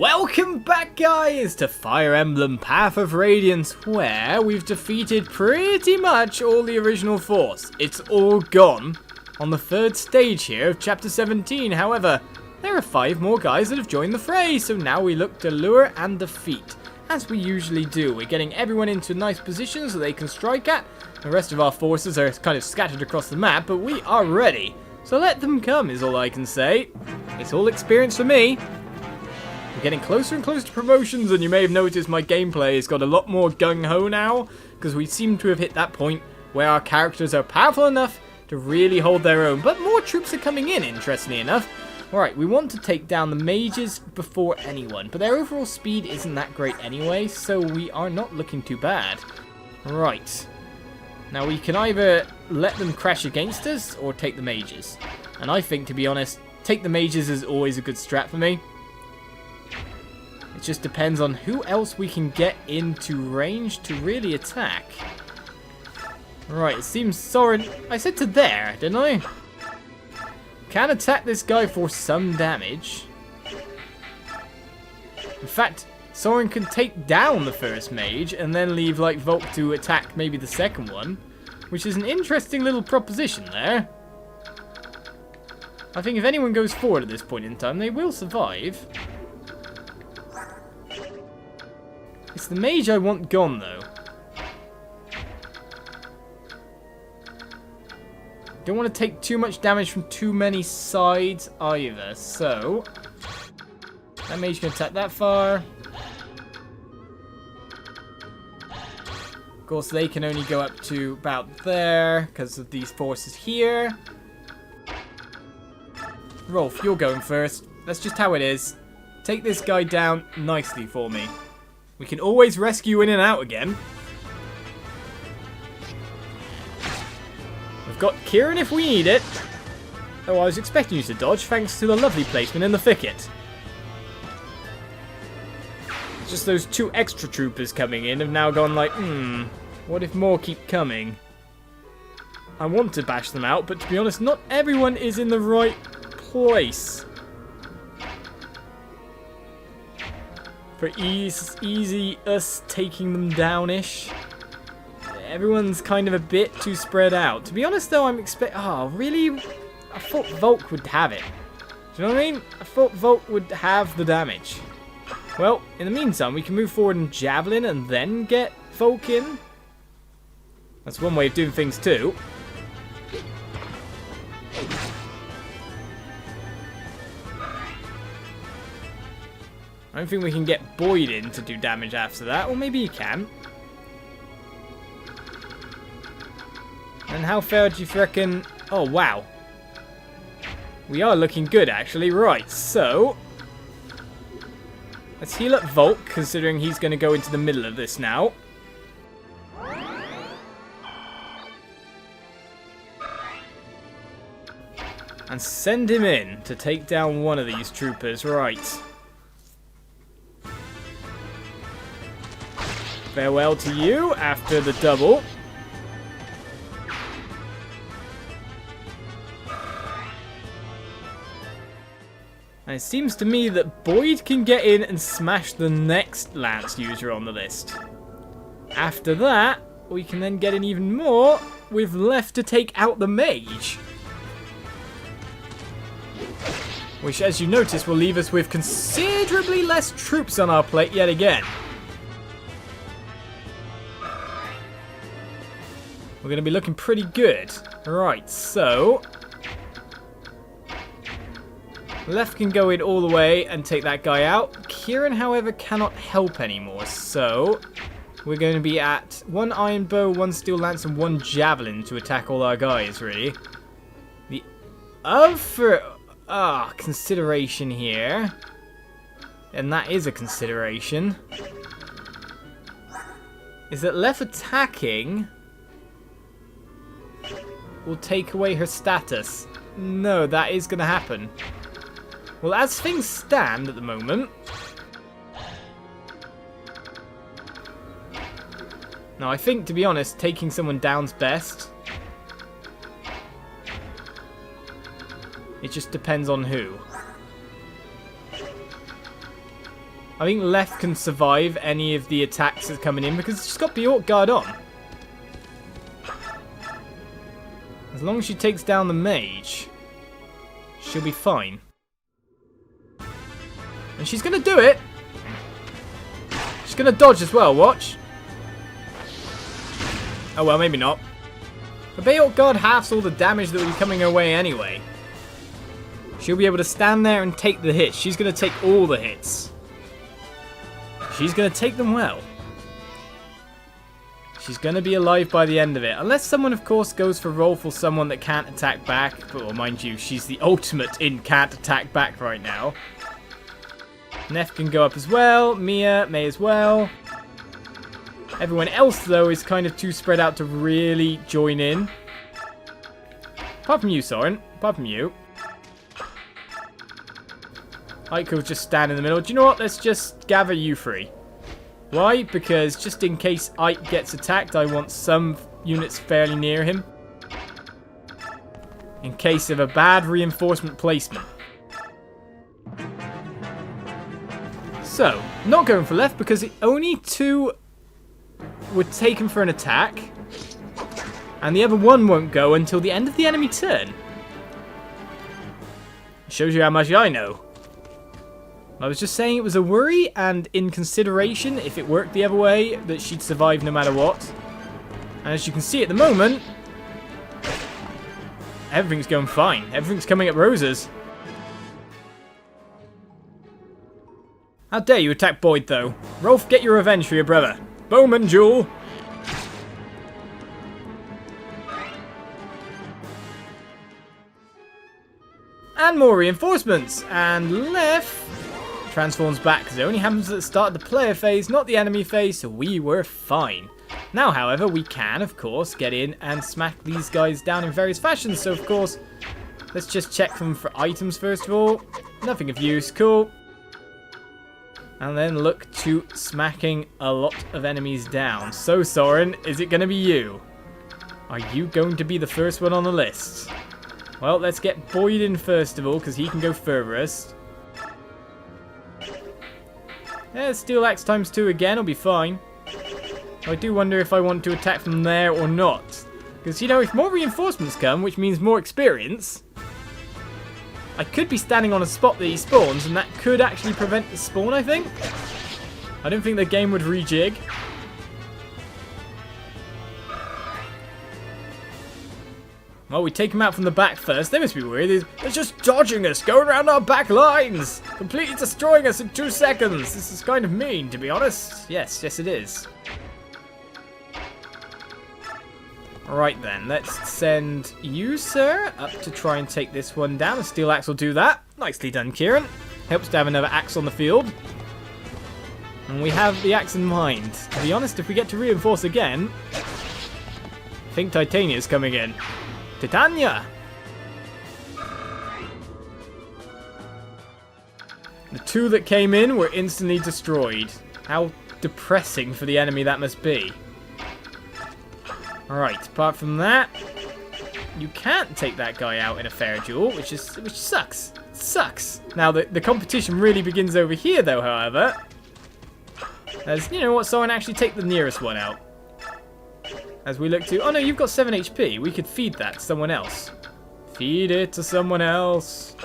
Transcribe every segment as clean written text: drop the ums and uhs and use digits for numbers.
Welcome back, guys, to Fire Emblem Path of Radiance, where we've defeated pretty much all the original force. It's all gone on the third stage here of Chapter 17. However, there are 5 more guys that have joined the fray, so now we look to lure and defeat. As we usually do, we're getting everyone into nice positions so they can strike at. The rest of our forces are kind of scattered across the map, but we are ready. So let them come is all I can say. It's all experience for me. We're getting closer and closer to promotions, and you may have noticed my gameplay has got a lot more gung-ho now, because we seem to have hit that point where our characters are powerful enough to really hold their own. But more troops are coming in, interestingly enough. Alright, we want to take down the mages before anyone, but their overall speed isn't that great anyway, so we are not looking too bad. Right. Now we can either let them crash against us, or take the mages. And I think, to be honest, take the mages is always a good strat for me. It just depends on who else we can get into range to really attack. Right, it seems Soren... I said to there, didn't I? Can attack this guy for some damage. In fact, Soren can take down the first mage and then leave like Volk to attack maybe the second one. Which is an interesting little proposition there. I think if anyone goes forward at this point in time, they will survive. It's the mage I want gone, though. Don't want to take too much damage from too many sides either, so... that mage can attack that far. Of course, they can only go up to about there, because of these forces here. Rolf, you're going first. That's just how it is. Take this guy down nicely for me. We can always rescue in and out again. We've got Kieran if we need it. Oh, I was expecting you to dodge, thanks to the lovely placement in the thicket. It's just those 2 extra troopers coming in have now gone like, what if more keep coming? I want to bash them out, but to be honest, not everyone is in the right place. For easy us taking them down-ish. Everyone's kind of a bit too spread out. To be honest though, I'm oh, really? I thought Volk would have it. Do you know what I mean? I thought Volk would have the damage. Well, in the meantime, we can move forward and Javelin and then get Volk in. That's one way of doing things too. I don't think we can get Boyd in to do damage after that. Or maybe he can. And how far do you reckon... oh, wow. We are looking good, actually. Right, so... let's heal up Volk, considering he's going to go into the middle of this now. And send him in to take down one of these troopers. Right. Farewell to you after the double. And it seems to me that Boyd can get in and smash the next Lance user on the list. After that, we can then get in even more with left to take out the mage. Which, as you notice, will leave us with considerably less troops on our plate yet again. We're going to be looking pretty good. Right, so... left can go in all the way and take that guy out. Kieran, however, cannot help anymore. So, we're going to be at 1 Iron Bow, 1 Steel Lance, and 1 Javelin to attack all our guys, really. The other... consideration here. And that is a consideration. Is that left attacking... will take away her status. No, that is going to happen. Well, as things stand at the moment... now, I think, to be honest, taking someone down's best. It just depends on who. I think left can survive any of the attacks that's coming in because she's got Beorc guard on. As long as she takes down the mage, she'll be fine. And she's going to do it. She's going to dodge as well, watch. Oh well, maybe not. The Beorc guard halves all the damage that will be coming her way anyway. She'll be able to stand there and take the hits. She's going to take all the hits. She's going to take them well. She's going to be alive by the end of it. Unless someone, of course, goes for roll for someone that can't attack back. But, well, mind you, she's the ultimate in can't attack back right now. Neff can go up as well. Mia may as well. Everyone else, though, is kind of too spread out to really join in. Apart from you, Soren. Apart from you. Ike will just stand in the middle. Do you know what? Let's just gather you three. Why? Because just in case Ike gets attacked, I want some units fairly near him. In case of a bad reinforcement placement. So, not going for left because only 2 were taken for an attack. And the other 1 won't go until the end of the enemy turn. Shows you how much I know. I was just saying it was a worry, and in consideration, if it worked the other way, that she'd survive no matter what. And as you can see at the moment, everything's going fine. Everything's coming up roses. How dare you attack Boyd, though? Rolf, get your revenge for your brother. Bowman duel. And more reinforcements. And left transforms back because it only happens at the start of the player phase, not the enemy phase, so we were fine. Now, however, we can, of course, get in and smack these guys down in various fashions. So, of course, let's just check them for items first of all. Nothing of use. Cool. And then look to smacking a lot of enemies down. So, Soren, is it going to be you? Are you going to be the first one on the list? Well, let's get Boyd in first of all, because he can go furthest. Yeah, Steel Axe ×2 again will be fine. I do wonder if I want to attack from there or not. Because, you know, if more reinforcements come, which means more experience, I could be standing on a spot that he spawns, and that could actually prevent the spawn, I think. I don't think the game would rejig. Well, we take him out from the back first. They must be worried. They're just dodging us, going around our back lines. Completely destroying us in 2 seconds. This is kind of mean, to be honest. Yes, it is. Right then, let's send you, sir, up to try and take this one down. The Steel Axe will do that. Nicely done, Kieran. Helps to have another axe on the field. And we have the axe in mind. To be honest, if we get to reinforce again, I think Titania's coming in. Titania! The 2 that came in were instantly destroyed. How depressing for the enemy that must be. Alright, apart from that, you can't take that guy out in a fair duel, which sucks. It sucks. Now, the competition really begins over here, though, however. As, you know what, Soren, actually take the nearest one out. As we look to... Oh, no, you've got 7 HP. We could feed that to someone else. Feed it to someone else.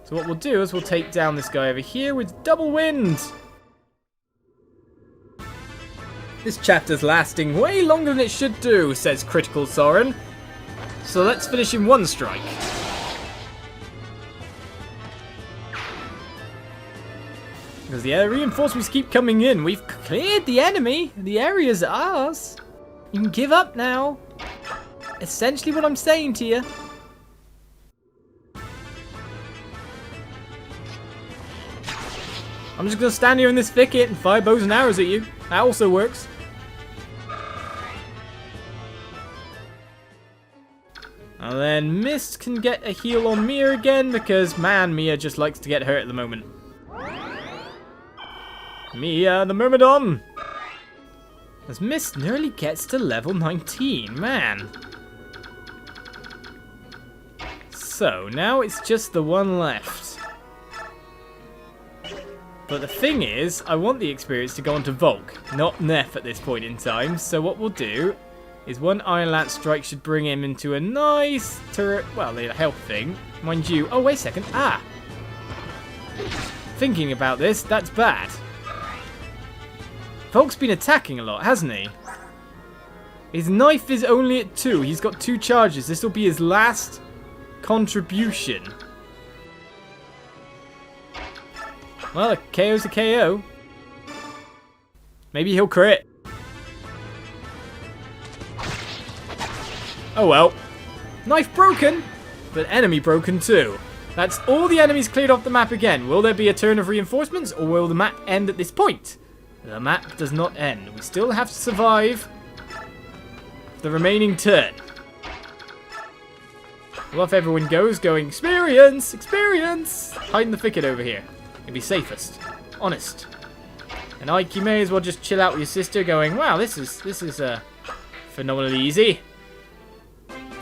So what we'll do is we'll take down this guy over here with double wind. This chapter's lasting way longer than it should do, says Critical Soren. So let's finish in 1 strike. Because the reinforcements keep coming in. We've cleared the enemy. The area's ours. You can give up now. Essentially what I'm saying to you. I'm just going to stand here in this thicket and fire bows and arrows at you. That also works. And then Mist can get a heal on Mia again because, man, Mia just likes to get hurt at the moment. Mia, the Myrmidon! As Mist nearly gets to level 19, man. So, now it's just the one left. But the thing is, I want the experience to go on to Volk, not Neff at this point in time. So what we'll do is one Iron Lance strike should bring him into a nice turret, well, a health thing. Mind you, oh wait a second, thinking about this, that's bad. Volk's been attacking a lot, hasn't he? His knife is only at 2, he's got 2 charges, this will be his last contribution. Well, a KO's a KO. Maybe he'll crit. Oh well. Knife broken, but enemy broken too. That's all the enemies cleared off the map again. Will there be a turn of reinforcements, or will the map end at this point? The map does not end. We still have to survive the remaining turn. Well, off everyone goes, going, experience, experience. Hide in the thicket over here. It'll be safest. Honest. And Ike, you may as well just chill out with your sister going, wow, this is phenomenally easy.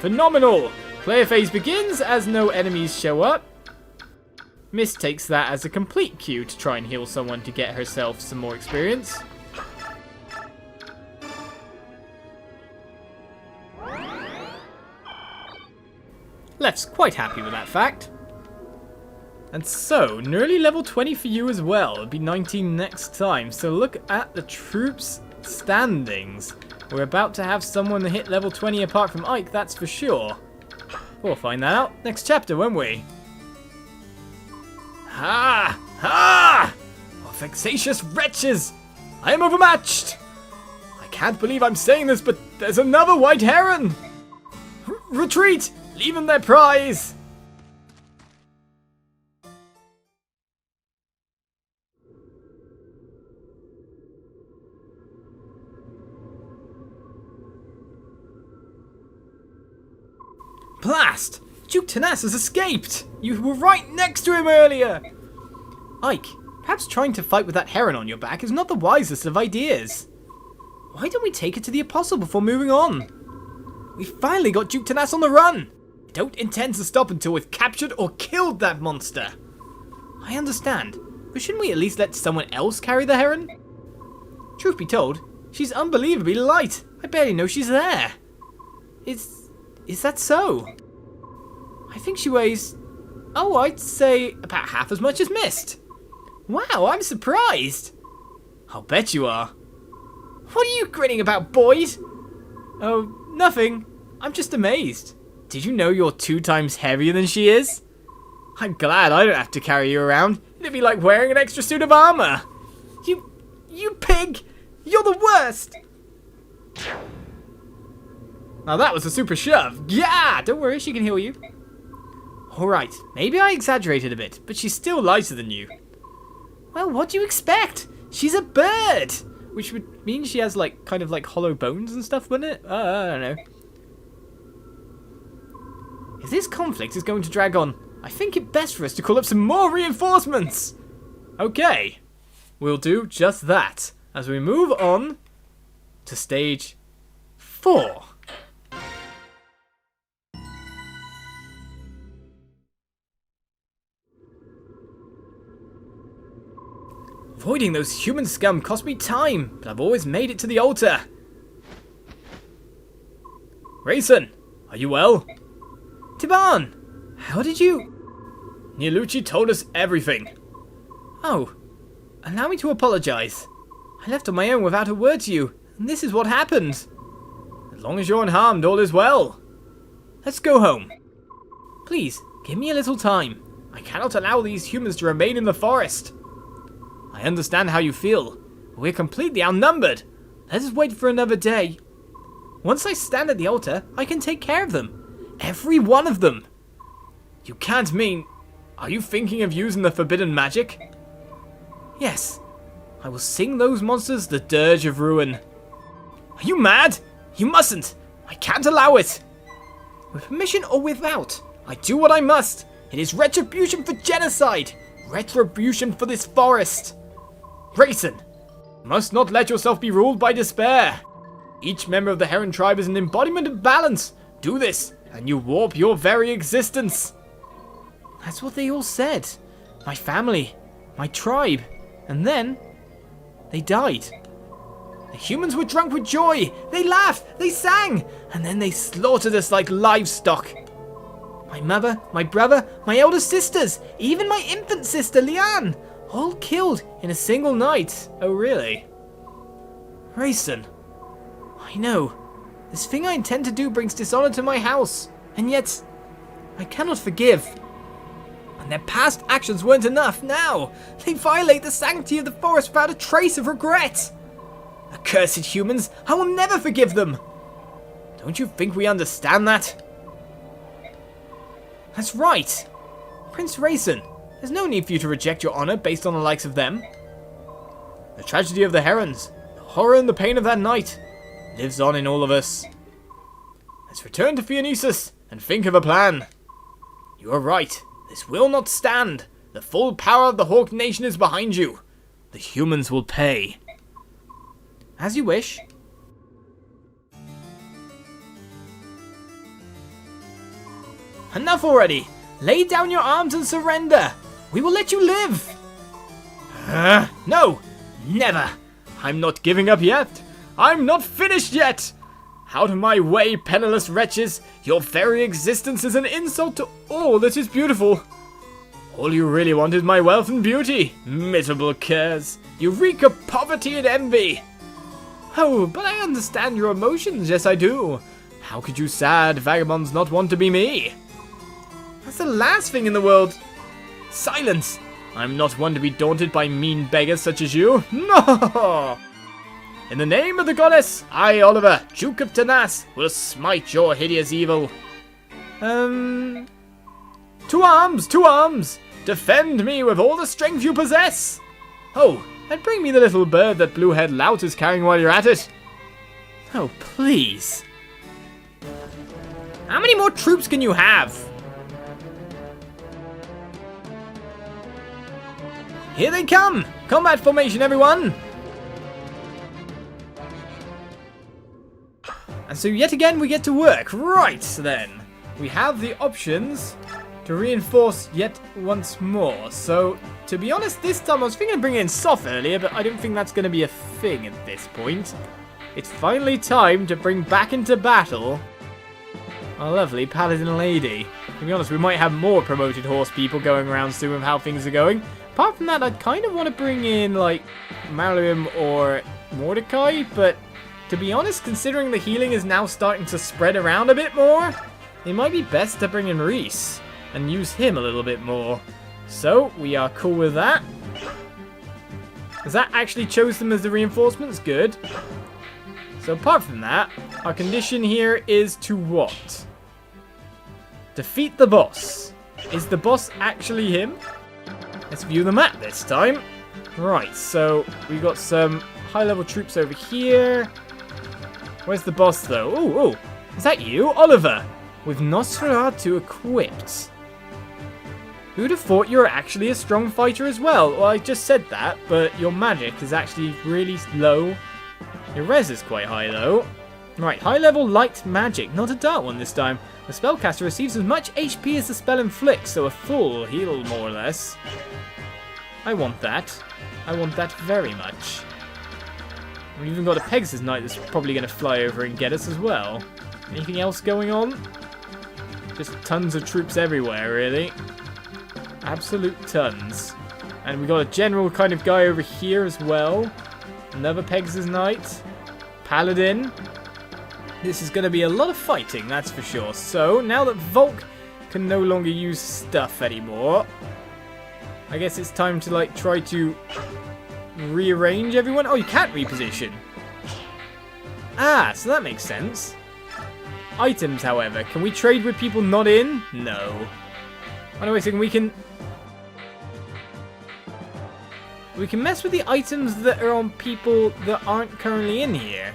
Phenomenal! Player phase begins as no enemies show up. Miss takes that as a complete cue to try and heal someone to get herself some more experience. Left's quite happy with that fact. And so, nearly level 20 for you as well. It'll be 19 next time. So look at the troops standings. We're about to have someone hit level 20 apart from Ike, that's for sure. We'll find that out next chapter, won't we? Ha! Ha! Oh, vexatious wretches! I am overmatched! I can't believe I'm saying this, but there's another white heron! Retreat! Leave them their prize! Blast! Duke Tanas has escaped! You were right next to him earlier! Ike, perhaps trying to fight with that heron on your back is not the wisest of ideas. Why don't we take it to the Apostle before moving on? We finally got Duke Tanas on the run! I don't intend to stop until we've captured or killed that monster. I understand, but shouldn't we at least let someone else carry the heron? Truth be told, she's unbelievably light. I barely know she's there. Is that so? I think she weighs, oh, I'd say about half as much as Mist. Wow, I'm surprised. I'll bet you are. What are you grinning about, boys? Oh, nothing. I'm just amazed. Did you know you're 2 times heavier than she is? I'm glad I don't have to carry you around. It'd be like wearing an extra suit of armor. You pig! You're the worst! Now that was a super shove. Yeah! Don't worry, she can heal you. Alright, maybe I exaggerated a bit, but she's still lighter than you. Well, what do you expect? She's a bird! Which would mean she has, like, kind of like hollow bones and stuff, wouldn't it? I don't know. If this conflict is going to drag on, I think it best for us to call up some more reinforcements! Okay. We'll do just that as we move on to stage 4. Avoiding those human scum cost me time, but I've always made it to the altar. Reyson, are you well? Tiban, how did you... Nialucci told us everything. Oh, allow me to apologize. I left on my own without a word to you, and this is what happened. As long as you're unharmed, all is well. Let's go home. Please, give me a little time. I cannot allow these humans to remain in the forest. I understand how you feel, but we're completely outnumbered. Let us wait for another day. Once I stand at the altar, I can take care of them. Every one of them. You can't mean... Are you thinking of using the forbidden magic? Yes. I will sing those monsters the dirge of ruin. Are you mad? You mustn't. I can't allow it. With permission or without, I do what I must. It is retribution for genocide. Retribution for this forest. Reyson, you must not let yourself be ruled by despair. Each member of the Heron tribe is an embodiment of balance. Do this, and you warp your very existence. That's what they all said. My family, my tribe, And then they died. The humans were drunk with joy. They laughed, they sang, and then they slaughtered us like livestock. My mother, my brother, my elder sisters, even my infant sister, Liane, all killed in a single night. Oh, really? Reyson, I know. This thing I intend to do brings dishonor to my house, and yet I cannot forgive. And their past actions weren't enough. Now they violate the sanctity of the forest without a trace of regret. Accursed humans, I will never forgive them. Don't you think we understand that? That's right. Prince Reyson, there's no need for you to reject your honor based on the likes of them. The tragedy of the herons, the horror and the pain of that night, lives on in all of us. Let's return to Phoenicis and think of a plan. You are right. This will not stand. The full power of the Hawk Nation is behind you. The humans will pay. As you wish. Enough already! Lay down your arms and surrender! We will let you live! No! Never! I'm not giving up yet! I'm not finished yet! Out of my way, penniless wretches! Your very existence is an insult to all that is beautiful! All you really want is my wealth and beauty! Miserable curs! You reek of poverty and envy! Oh, but I understand your emotions, yes I do! How could you sad vagabonds not want to be me? That's the last thing in the world! Silence! I'm not one to be daunted by mean beggars such as you! No! In the name of the goddess, I, Oliver, Duke of Tanas, will smite your hideous evil. To arms! To arms! Defend me with all the strength you possess! Oh, and bring me the little bird that blue-haired lout is carrying while you're at it. Oh, please. How many more troops can you have? Here they come! Combat formation, everyone! And so yet again we get to work. Right, then. We have the options to reinforce yet once more. So, to be honest, this time I was thinking of bringing in Soph earlier, but I don't think that's going to be a thing at this point. It's finally time to bring back into battle our lovely Paladin Lady. To be honest, we might have more promoted horse people going around soon with how things are going. Apart from that, I kind of want to bring in, like, Mariam or Mordecai, but to be honest, considering the healing is now starting to spread around a bit more, it might be best to bring in Rhys and use him a little bit more. So, we are cool with that. Has that actually chose them as the reinforcements? Good. So apart from that, our condition here is to what? Defeat the boss. Is the boss actually him? Let's view the map this time. Right, so we got some high-level troops over here. Where's the boss, though? Oh, is that you, Oliver? With Nosferatu equipped. Who'd have thought you were actually a strong fighter as well? Well, I just said that, but your magic is actually really low. Your res is quite high, though. Right, high-level light magic, not a dark one this time. The spellcaster receives as much HP as the spell inflicts, so a full heal, more or less. I want that. I want that very much. We've even got a Pegasus Knight that's probably going to fly over and get us as well. Anything else going on? Just tons of troops everywhere, really. Absolute tons. And we got a general kind of guy over here as well. Another Pegasus Knight. Paladin. This is going to be a lot of fighting, that's for sure. So, now that Volk can no longer use stuff anymore, I guess it's time to, like, try to rearrange everyone. Oh, you can't reposition. Ah, so that makes sense. Items, however. Can we trade with people not in? No. Oh, no, wait a second. We can mess with the items that are on people that aren't currently in here.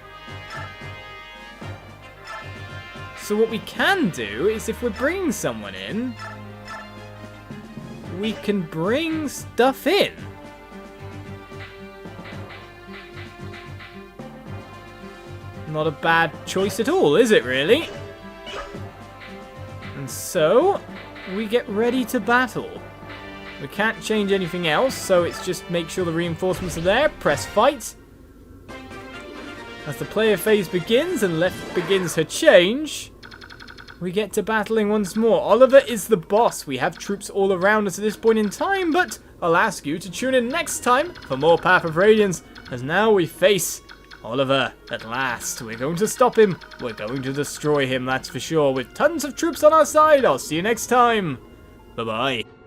So what we can do is, if we're bringing someone in, we can bring stuff in. Not a bad choice at all, is it really? And so, we get ready to battle. We can't change anything else, so it's just make sure the reinforcements are there. Press fight. As the player phase begins and left begins her change, we get to battling once more. Oliver is the boss. We have troops all around us at this point in time, but I'll ask you to tune in next time for more Path of Radiance, as now we face Oliver at last. We're going to stop him. We're going to destroy him, that's for sure, with tons of troops on our side. I'll see you next time. Bye-bye.